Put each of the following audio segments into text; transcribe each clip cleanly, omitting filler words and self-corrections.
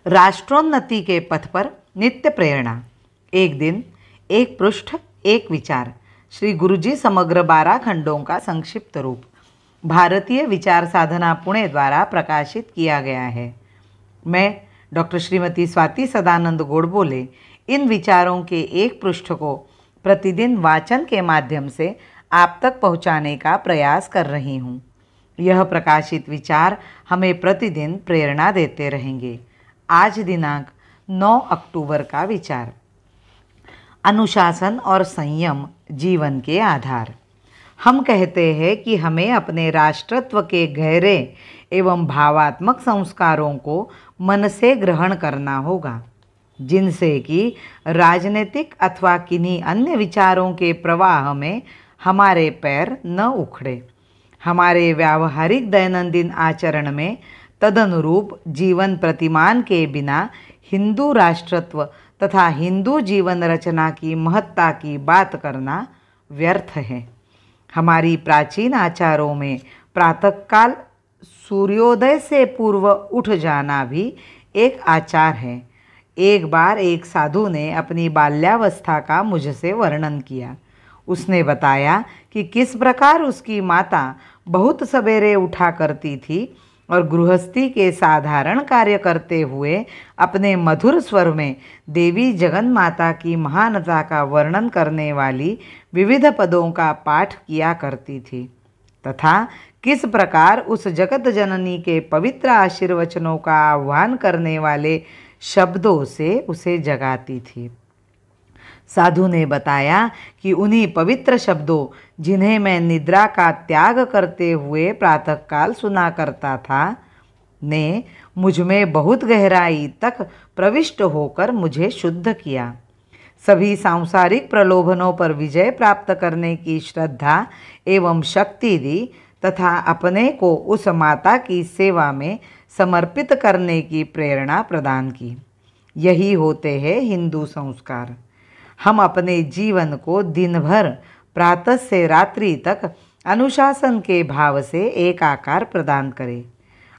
राष्ट्रोन्नति के पथ पर नित्य प्रेरणा। एक दिन, एक पृष्ठ, एक विचार। श्री गुरुजी समग्र 12 खंडों का संक्षिप्त रूप भारतीय विचार साधना पुणे द्वारा प्रकाशित किया गया है। मैं डॉक्टर श्रीमती स्वाति सदानंद गोडबोले इन विचारों के एक पृष्ठ को प्रतिदिन वाचन के माध्यम से आप तक पहुंचाने का प्रयास कर रही हूं। यह प्रकाशित विचार हमें प्रतिदिन प्रेरणा देते रहेंगे। आज दिनांक 9 अक्टूबर का विचार, अनुशासन और संयम जीवन के आधार। हम कहते हैं कि हमें अपने राष्ट्रत्व के गहरे एवं भावात्मक संस्कारों को मन से ग्रहण करना होगा, जिनसे कि राजनीतिक अथवा किन्हीं अन्य विचारों के प्रवाह में हमारे पैर न उखड़े। हमारे व्यावहारिक दैनंदिन आचरण में तदनुरूप जीवन प्रतिमान के बिना हिंदू राष्ट्रत्व तथा हिंदू जीवन रचना की महत्ता की बात करना व्यर्थ है। हमारी प्राचीन आचारों में प्रातःकाल सूर्योदय से पूर्व उठ जाना भी एक आचार है। एक बार एक साधु ने अपनी बाल्यावस्था का मुझसे वर्णन किया। उसने बताया कि किस प्रकार उसकी माता बहुत सवेरे उठा करती थी और गृहस्थी के साधारण कार्य करते हुए अपने मधुर स्वर में देवी जगन माता की महानता का वर्णन करने वाली विविध पदों का पाठ किया करती थी, तथा किस प्रकार उस जगत जननी के पवित्र आशीर्वचनों का आह्वान करने वाले शब्दों से उसे जगाती थी। साधु ने बताया कि उन्हीं पवित्र शब्दों, जिन्हें मैं निद्रा का त्याग करते हुए प्रातःकाल सुना करता था, ने मुझ में बहुत गहराई तक प्रविष्ट होकर मुझे शुद्ध किया। सभी सांसारिक प्रलोभनों पर विजय प्राप्त करने की श्रद्धा एवं शक्ति दी तथा अपने को उस माता की सेवा में समर्पित करने की प्रेरणा प्रदान की। यही होते हैं हिंदू संस्कार। हम अपने जीवन को दिन भर प्रातः से रात्रि तक अनुशासन के भाव से एक आकार प्रदान करें।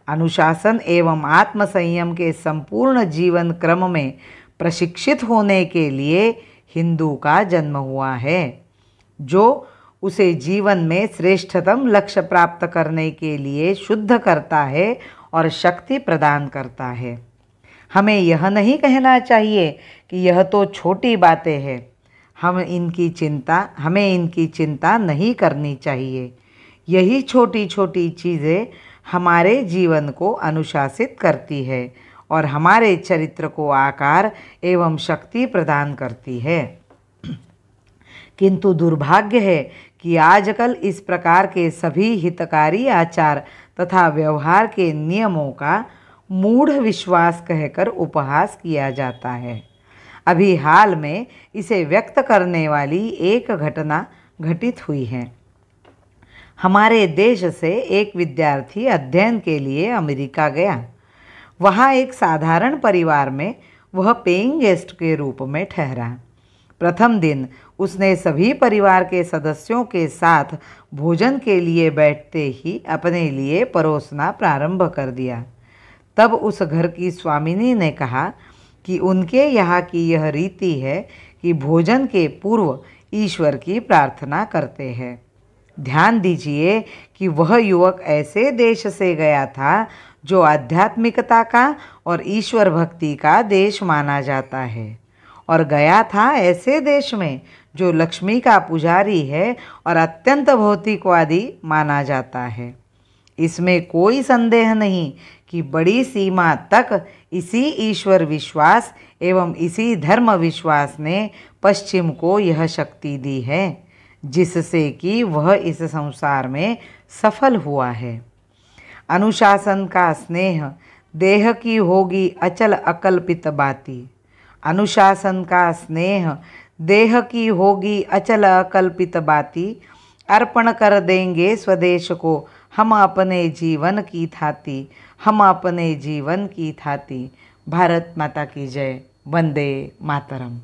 अनुशासन एवं आत्मसंयम के संपूर्ण जीवन क्रम में प्रशिक्षित होने के लिए हिंदू का जन्म हुआ है, जो उसे जीवन में श्रेष्ठतम लक्ष्य प्राप्त करने के लिए शुद्ध करता है और शक्ति प्रदान करता है। हमें यह नहीं कहना चाहिए कि यह तो छोटी बातें हैं, हमें इनकी चिंता नहीं करनी चाहिए। यही छोटी छोटी चीज़ें हमारे जीवन को अनुशासित करती है और हमारे चरित्र को आकार एवं शक्ति प्रदान करती है। किंतु दुर्भाग्य है कि आजकल इस प्रकार के सभी हितकारी आचार तथा व्यवहार के नियमों का मूढ़ विश्वास कहकर उपहास किया जाता है। अभी हाल में इसे व्यक्त करने वाली एक घटना घटित हुई है। हमारे देश से एक विद्यार्थी अध्ययन के लिए अमेरिका गया। वहाँ एक साधारण परिवार में वह पेइंग गेस्ट के रूप में ठहरा। प्रथम दिन उसने सभी परिवार के सदस्यों के साथ भोजन के लिए बैठते ही अपने लिए परोसना प्रारंभ कर दिया। तब उस घर की स्वामिनी ने कहा कि उनके यहाँ की यह रीति है कि भोजन के पूर्व ईश्वर की प्रार्थना करते हैं। ध्यान दीजिए कि वह युवक ऐसे देश से गया था जो आध्यात्मिकता का और ईश्वर भक्ति का देश माना जाता है, और गया था ऐसे देश में जो लक्ष्मी का पुजारी है और अत्यंत भौतिकवादी माना जाता है। इसमें कोई संदेह नहीं कि बड़ी सीमा तक इसी ईश्वर विश्वास एवं इसी धर्म विश्वास ने पश्चिम को यह शक्ति दी है, जिससे कि वह इस संसार में सफल हुआ है। अनुशासन का स्नेह देह की होगी अचल अकल्पित बाती। अनुशासन का स्नेह देह की होगी अचल अकल्पित बाती। अर्पण कर देंगे स्वदेश को हम अपने जीवन की थाती, हम अपने जीवन की थाती। भारत माता की जय। वंदे मातरम।